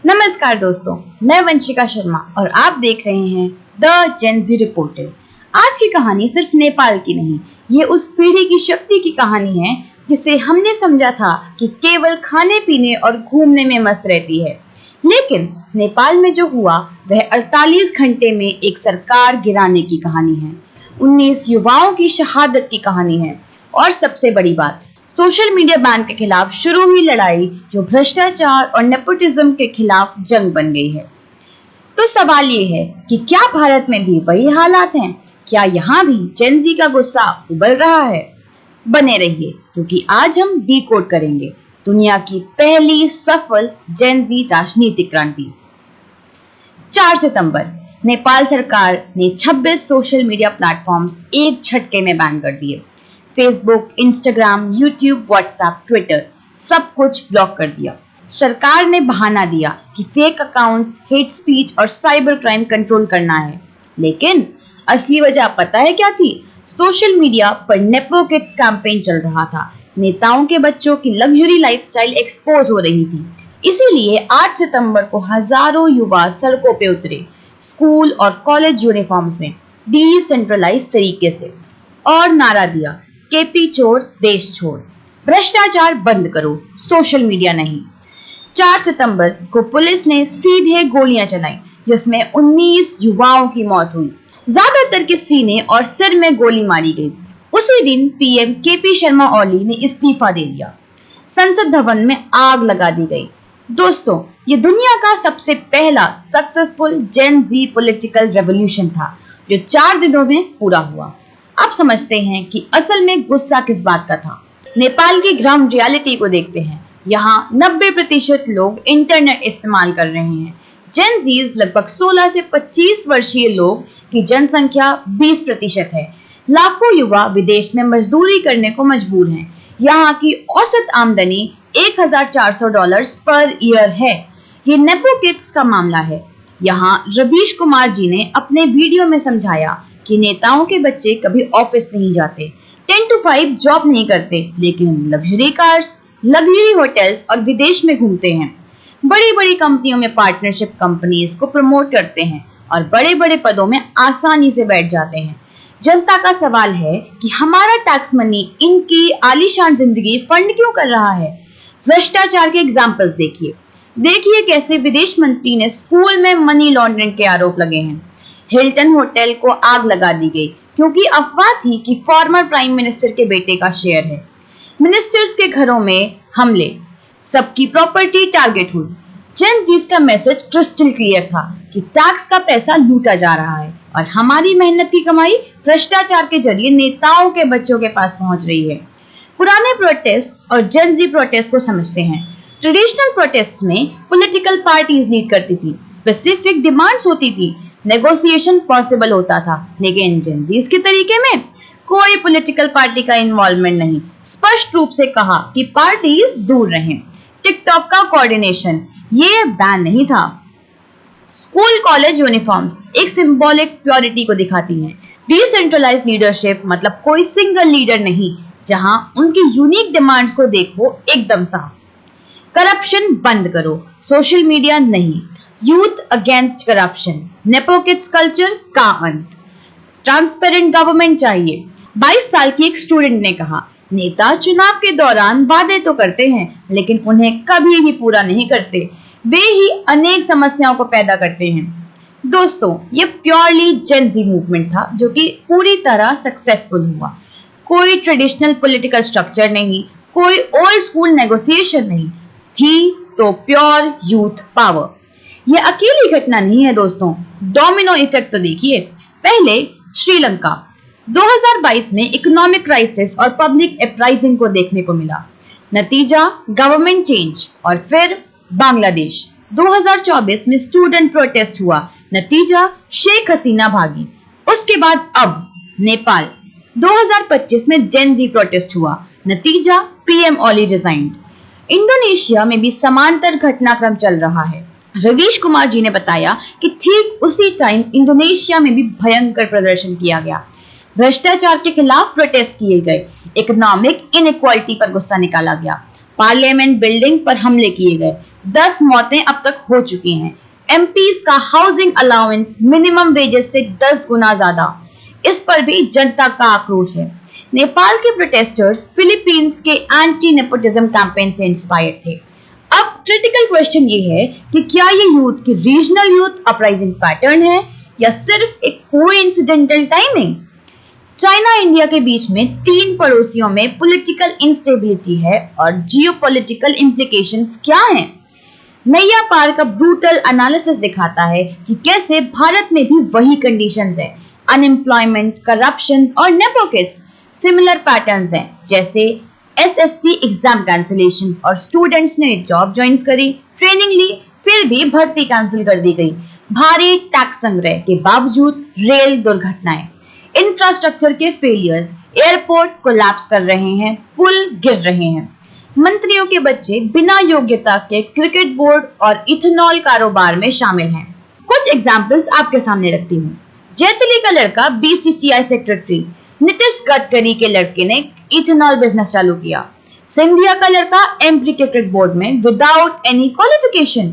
नमस्कार दोस्तों, मैं वंशिका शर्मा और आप देख रहे हैं द जेन ज़ी रिपोर्टर। आज की कहानी सिर्फ नेपाल की नहीं, ये उस पीढ़ी की शक्ति की कहानी है जिसे हमने समझा था कि केवल खाने पीने और घूमने में मस्त रहती है, लेकिन नेपाल में जो हुआ वह 48 घंटे में एक सरकार गिराने की कहानी है। 19 युवाओं की शहादत की कहानी है और सबसे बड़ी बात, सोशल मीडिया बैन के खिलाफ शुरू हुई लड़ाई जो भ्रष्टाचार और नेपोटिज्म के खिलाफ जंग बन गई है। तो सवाल ये है कि क्या भारत में भी वही हालात हैं? क्या यहाँ भी जेन ज़ी का गुस्सा उबल रहा है? बने रहिए, क्योंकि आज हम डिकोड करेंगे दुनिया की पहली सफल जेन ज़ी राजनीतिक क्रांति। 4 सितंबर नेपाल सरकार ने 26 सोशल मीडिया प्लेटफॉर्म्स एक झटके में बैन कर दिए। Facebook, Instagram, YouTube, WhatsApp, Twitter सब कुछ ब्लॉक कर दिया। सरकार ने बहाना दिया कि फेक अकाउंट्स, हेट स्पीच और साइबर क्राइम कंट्रोल करना है, लेकिन असली वजह पता है क्या थी? सोशल मीडिया पर नेपो किड्स कैंपेन चल रहा था। नेताओं के बच्चों की लग्जरी लाइफस्टाइल एक्सपोज हो रही थी। इसीलिए 8 सितंबर को हजारों युवा सड़कों पे उतरे, स्कूल और कॉलेज यूनिफॉर्म्स में, डिसेंट्रलाइज तरीके से, और नारा दिया, केपी चोर देश छोड़, भ्रष्टाचार बंद करो, सोशल मीडिया नहीं। 4 सितंबर को पुलिस ने सीधे गोलियां चलाई, जिसमें 19 युवाओं की मौत हुई। ज्यादातर के सीने और सिर में गोली मारी गई। उसी दिन पीएम केपी शर्मा ओली ने इस्तीफा दे दिया। संसद भवन में आग लगा दी गई। दोस्तों, ये दुनिया का सबसे पहला सक्सेसफुल जेन ज़ी पॉलिटिकल रेवोल्यूशन था, जो 4 दिनों में पूरा हुआ। अब समझते हैं कि असल में गुस्सा किस बात का था। नेपाल की ग्राउंड रियलिटी को देखते हैं। यहाँ 90% लोग इंटरनेट इस्तेमाल कर रहे हैं। जेन ज़ीज लगभग 16 से 25 वर्षीय लोग की जनसंख्या 20% है। लाखों युवा विदेश में मजदूरी करने को मजबूर हैं। यहाँ की औसत आमदनी $1,400 पर ईयर है। ये नेपो किड्स का मामला है। यहाँ रवीश कुमार जी ने अपने वीडियो में समझाया कि नेताओं के बच्चे कभी ऑफिस नहीं जाते, 10 to 5 जॉब नहीं करते, लेकिन लग्जरी कार्स, लग्जरी होटल्स और विदेश में घूमते हैं। बड़ी बड़ी कंपनियों में पार्टनरशिप कंपनीज को प्रमोट करते हैं और बड़े बड़े पदों में आसानी से बैठ जाते हैं। जनता का सवाल है कि हमारा टैक्स मनी इनकी आलीशान जिंदगी फंड क्यों कर रहा है? भ्रष्टाचार के एग्जाम्पल्स देखिए कैसे विदेश मंत्री ने स्कूल में मनी लॉन्ड्रिंग के आरोप लगे हैं। हिल्टन होटल को आग लगा दी गई क्योंकि अफवाह थी कि फॉर्मर प्राइम मिनिस्टर के बेटे का शेयर है। मिनिस्टर्स के घरों में हमले, सबकी प्रॉपर्टी टारगेट हुई। जेन ज़ीज का मैसेज क्रिस्टल क्लियर था कि टैक्स का पैसा लूटा जा रहा है और हमारी मेहनत की कमाई भ्रष्टाचार के जरिए नेताओं के बच्चों के पास पहुंच रही है। पुराने प्रोटेस्ट और जेन ज़ी प्रोटेस्ट को समझते हैं। ट्रेडिशनल प्रोटेस्ट में पॉलिटिकल पार्टीज लीड करती थी, स्पेसिफिक डिमांड्स होती थी, नेगोशिएशन पॉसिबल होता था, लेकिन जेन ज़ीज के तरीके में कोई पॉलिटिकल पार्टी का इन्वॉल्वमेंट नहीं। स्पष्ट रूप से कहा कि पार्टीज दूर रहें। टिकटॉक का कोऑर्डिनेशन, ये बैन नहीं था। स्कूल कॉलेज यूनिफॉर्म्स एक सिंबॉलिक प्योरिटी को दिखाती हैं। डिसेंट्रलाइज लीडरशिप मतलब कोई सिंगल लीडर नहीं, जहां उनकी यूनिक डिमांड्स को देखो एकदम साफ। करप्शन बंद करो, सोशल मीडिया नहीं। Youth against corruption, nepo kids culture का अंत। ट्रांसपेरेंट गवर्नमेंट चाहिए। 22 साल की एक स्टूडेंट ने कहा, नेता चुनाव के दौरान वादे तो करते हैं, लेकिन उन्हें कभी भी पूरा नहीं करते। वे ही अनेक समस्याओं को पैदा करते हैं। दोस्तों, ये प्योरली जेन ज़ी मूवमेंट था जो कि पूरी तरह सक्सेसफुल हुआ। कोई ट्रेडिशनल पॉलिटिकल स्ट्रक्चर नहीं, कोई ओल्ड स्कूल नेगोशिएशन नहीं, थी तो प्योर यूथ पावर। यह अकेली घटना नहीं है दोस्तों, डोमिनो इफेक्ट तो देखिए। पहले श्रीलंका 2022 में इकोनॉमिक क्राइसिस और पब्लिक अपराइजिंग को देखने को मिला। नतीजा गवर्नमेंट चेंज। और फिर बांग्लादेश 2024 में स्टूडेंट प्रोटेस्ट हुआ। नतीजा शेख हसीना भागी। उसके बाद अब नेपाल 2025 में जेन ज़ी प्रोटेस्ट हुआ। नतीजा पीएम ओली रिजाइंड। इंडोनेशिया में भी समांतर घटनाक्रम चल रहा है। रवीश कुमार जी ने बताया कि ठीक उसी टाइम इंडोनेशिया में भी भयंकर प्रदर्शन किया गया। भ्रष्टाचार के खिलाफ प्रोटेस्ट किए गए, इकोनॉमिक इनइक्वालिटी पर गुस्सा निकाला गया। पार्लियामेंट बिल्डिंग पर हमले किए गए, 10 मौतें अब तक हो चुकी हैं। एमपीज का हाउसिंग अलाउंस मिनिमम वेजेस से 10 गुना ज्यादा, इस पर भी जनता का आक्रोश है। नेपाल के प्रोटेस्टर्स फिलीपींस के एंटी नेपोटिज्म कैंपेन से इंस्पायर्ड थे। अब क्रिटिकल क्वेश्चन ये है कि क्या ये यूथ की रीजनल यूथ अपराइजिंग पैटर्न है या सिर्फ एक कोइंसिडेंटल टाइमिंग? चाइना इंडिया के बीच में 3 पड़ोसियों में पॉलिटिकल इंस्टेबिलिटी है और जियोपॉलिटिकल इंप्लीकेशंस क्या हैं? नैया पार का ब्रूटल एनालिसिस दिखाता है कि कैसे भारत में भी वही कंडीशंस हैं। अनएम्प्लॉयमेंट, करप्शन और नेपोटिज्म सिमिलर पैटर्न्स हैं, जैसे एसएससी एग्जाम कैंसिलेशन और स्टूडेंट्स ने जॉब ज्वाइन करी, ट्रेनिंग ली, फिर भी भर्ती कैंसिल कर दी गई। भारी टैक्स संग्रह के बावजूद रेल दुर्घटनाएं, इंफ्रास्ट्रक्चर के फेलियर्स, एयरपोर्ट कोलैप्स कर रहे हैं, पुल गिर रहे हैं। मंत्रियों के बच्चे बिना योग्यता के क्रिकेट बोर्ड और इथेनॉल कारोबार में शामिल हैं। कुछ एग्जाम्पल्स आपके सामने रखती हूँ। जैतली का लड़का बीसीसीआई सेक्रेटरी, नीतीश गडकरी के लड़के ने इथेनॉल बिजनेस चालू किया। सिंधिया का लड़का एमपी क्रिकेट बोर्ड में विदाउट एनी क्वालिफिकेशन।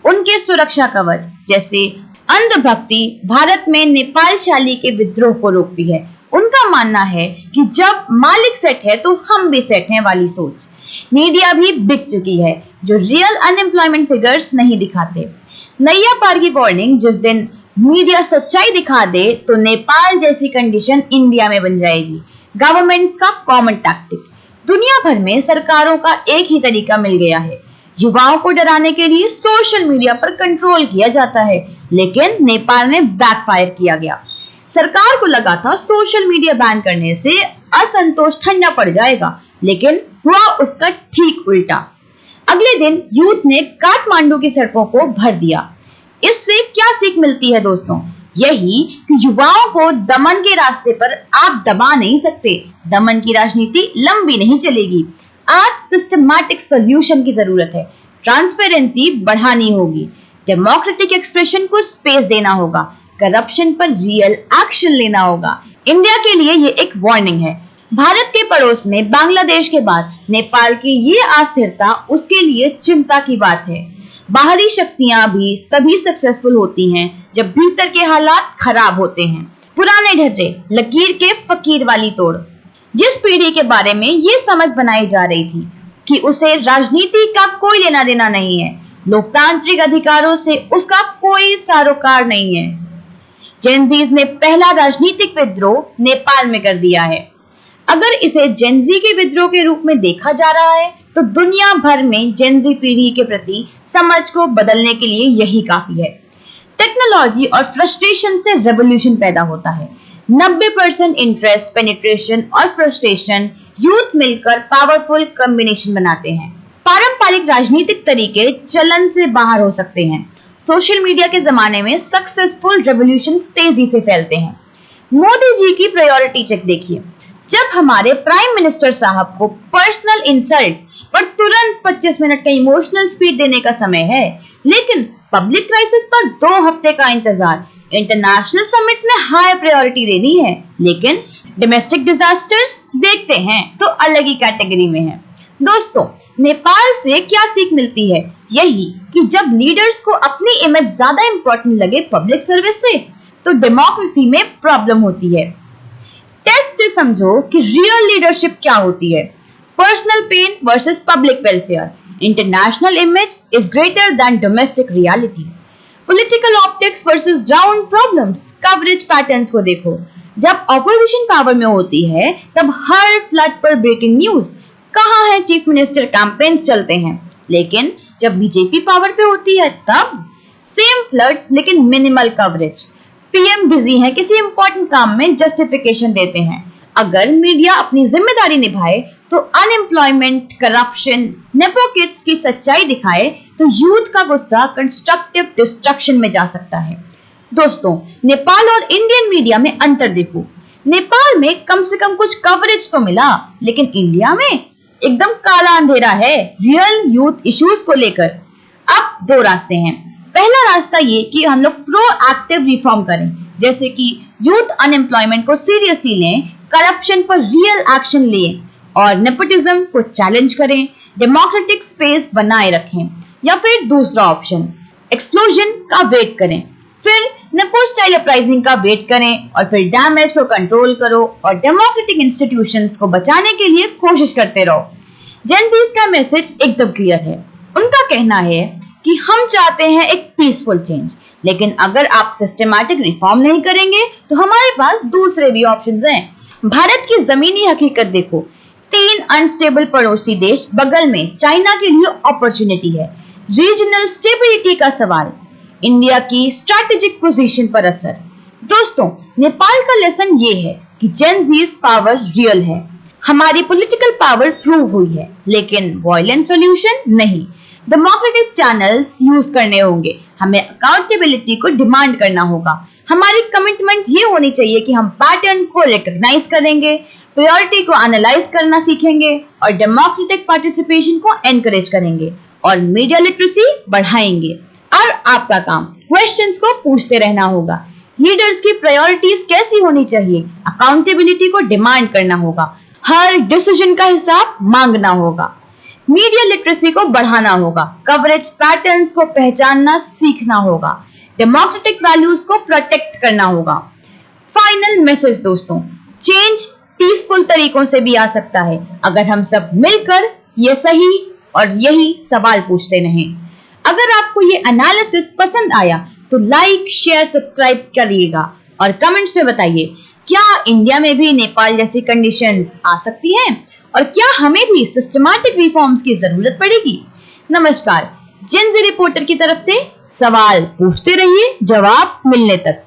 उनके सुरक्षा कवच जैसे अंधभक्ति भारत में नेपाल शाली के विद्रोह को रोकती है। उनका मानना है कि जब मालिक सेट है तो हम भी सेट हैं वाली सोच। मीडिया भी बिक चुकी है, जो रियल अनएम्प्लॉयमेंट फिगर्स नहीं दिखाते। नैया पार की वार्निंग, जिस दिन मीडिया सच्चाई दिखा दे तो नेपाल जैसी कंडीशन इंडिया में बन जाएगी। गवर्नमेंट्स का कॉमन टैक्टिक, दुनिया भर में सरकारों का एक ही तरीका मिल गया है। युवाओं को डराने के लिए सोशल मीडिया पर कंट्रोल किया जाता है, लेकिन नेपाल में बैकफायर किया गया। सरकार को लगा था सोशल मीडिया बैन करने से असंतोष ठंडा पड़ जाएगा, लेकिन हुआ उसका ठीक उल्टा। अगले दिन यूथ ने काठमांडू की सड़कों को भर दिया। इससे क्या सीख मिलती है दोस्तों? यही कि युवाओं को दमन के रास्ते पर आप दबा नहीं सकते। दमन की राजनीति लंबी नहीं चलेगी। आज सिस्टमैटिक सॉल्यूशन की जरूरत है। ट्रांसपेरेंसी बढ़ानी होगी, डेमोक्रेटिक एक्सप्रेशन को स्पेस देना होगा, करप्शन पर रियल एक्शन लेना होगा। इंडिया के लिए ये एक वार्निंग है। भारत के पड़ोस में बांग्लादेश के बाद नेपाल की ये अस्थिरता उसके लिए चिंता की बात है। बाहरी शक्तियां भी तभी सक्सेसफुल होती हैं जब भीतर के हालात खराब होते हैं। पुराने ढर्रे लकीर के फकीर वाली तोड़। जिस पीढ़ी के बारे में ये समझ बनाई जा रही थी कि उसे राजनीति का कोई लेना देना नहीं है, लोकतांत्रिक अधिकारों से उसका कोई सरोकार नहीं है, जेनजीज ने पहला राजनीतिक विद्रोह नेपाल में कर दिया है। अगर इसे जेनजी के विद्रोह के रूप में देखा जा रहा है तो दुनिया भर में जेनजी पीढ़ी के प्रति समझ को बदलने के लिए यही काफी है। टेक्नोलॉजी और फ्रस्ट्रेशन से रेवोल्यूशन पैदा होता है। 90% इंटरेस्ट, पेनिट्रेशन और फ्रस्ट्रेशन यूथ मिलकर पावरफुल कॉम्बिनेशन बनाते हैं। पारंपरिक राजनीतिक तरीके चलन से बाहर हो सकते हैं। सोशल मीडिया के जमाने में सक्सेसफुल रेवोल्यूशन तेजी से फैलते हैं। मोदी जी की प्रायोरिटी चेक देखिए। जब हमारे प्राइम मिनिस्टर साहब को पर्सनल इंसल्ट पर तुरंत 25 मिनट का इमोशनल स्पीच देने का समय है, लेकिन पब्लिक क्राइसिस पर 2 हफ्ते का इंतजार। इंटरनेशनल समिट्स में हाई प्रायोरिटी देनी है, लेकिन डोमेस्टिक डिजास्टर्स देखते हैं तो अलग ही कैटेगरी में है। दोस्तों, नेपाल से क्या सीख मिलती है? यही कि जब लीडर्स को अपनी इमेज ज्यादा इंपॉर्टेंट लगे पब्लिक सर्विस से, तो डेमोक्रेसी में प्रॉब्लम होती है। टेस्ट से समझो कि रियल लीडरशिप क्या होती है। Personal pain versus public welfare. International image is greater than domestic reality. Political optics versus ground problems. Coverage patterns को देखो। जब ऑपोजिशन पावर में होती है तब हर फ्लड पर ब्रेकिंग न्यूज, कहाँ है चीफ मिनिस्टर कैंपेन्स चलते हैं, लेकिन जब बीजेपी पावर पे होती है तब सेम फ्लड्स लेकिन मिनिमल कवरेज। पीएम बिजी है किसी इंपॉर्टेंट काम में, जस्टिफिकेशन देते हैं। अगर मीडिया अपनी जिम्मेदारी निभाए तो अनएम्प्लॉयमेंट, करप्शन, नेपोकिड्स की सच्चाई दिखाए तो यूथ का गुस्सा कंस्ट्रक्टिव डिस्ट्रक्शन में जा सकता है। दोस्तों, नेपाल और इंडियन मीडिया में अंतर देखो। नेपाल में कम से कम कुछ कवरेज तो मिला, लेकिन इंडिया में एकदम काला अंधेरा है रियल यूथ इश्यूज को लेकर। अब 2 रास्ते हैं। पहला रास्ता ये कि हम लोग प्रोएक्टिव रिफॉर्म करें, जैसे कि यूथ अनएम्प्लॉयमेंट को सीरियसली लें, करप्शन पर रियल एक्शन लें और नेपोटिज्म को चैलेंज करें। डेमोक्रेटिक स्पेस बनाए रखें, या फिर दूसरा ऑप्शन एक्सप्लोजन का वेट करें, फिर नेपो स्टाइल अपराइजिंग का वेट करें और फिर डैमेज को कंट्रोल करो और डेमोक्रेटिक इंस्टीट्यूशंस को बचाने के लिए कोशिश करते रहो। जेन ज़ीज़ का मैसेज एकदम क्लियर है। उनका कहना है कि हम चाहते हैं एक पीसफुल चेंज, लेकिन अगर आप सिस्टमैटिक रिफॉर्म नहीं करेंगे तो हमारे पास दूसरे भी ऑप्शंस हैं। भारत की जमीनी हकीकत देखो, 3 अनस्टेबल पड़ोसी देश बगल में, चाइना के लिए अपॉर्चुनिटी है, रीजनल स्टेबिलिटी का सवाल, इंडिया की स्ट्रैटेजिक पोजीशन पर असर। दोस्तों, नेपाल का लेसन ये है कि जेन ज़ीज़ पावर रियल है, हमारी पॉलिटिकल पावर प्रूव हुई है, लेकिन वायलेंट सॉल्यूशन नहीं। डेमोक्रेटिक चैनल्स यूज करने होंगे, हमें अकाउंटेबिलिटी को डिमांड करना होगा। हमारी कमिटमेंट ये होनी चाहिए कि हम पैटर्न को रिकॉग्नाइज करेंगे, प्रायोरिटी को एनालाइज करना सीखेंगे और डेमोक्रेटिक पार्टिसिपेशन को एनकरेज करेंगे और मीडिया लिटरेसी बढ़ाएंगे। और आपका काम क्वेश्चंस को पूछते रहना होगा। लीडर्स की प्रायोरिटीज कैसी होनी चाहिए, अकाउंटेबिलिटी को डिमांड करना होगा, हर डिसीजन का हिसाब मांगना होगा, मीडिया लिटरेसी को बढ़ाना होगा, कवरेज पैटर्न्स को पहचानना सीखना होगा, डेमोक्रेटिक वैल्यूज को प्रोटेक्ट करना होगा। फाइनल मैसेज दोस्तों, चेंज पीसफुल तरीकों से भी आ सकता है अगर हम सब मिलकर ये सही और यही सवाल पूछते रहें। अगर आपको ये एनालिसिस पसंद आया तो लाइक, शेयर, सब्सक्राइब करिएगा और कमेंट्स में बताइए, क्या इंडिया में भी नेपाल जैसी कंडीशंस आ सकती हैं और क्या हमें भी सिस्टमैटिक रिफॉर्म्स की जरूरत पड़ेगी। नमस्कार, जेन ज़ी रिपोर्टर की तरफ से सवाल पूछते रहिए, जवाब मिलने तक।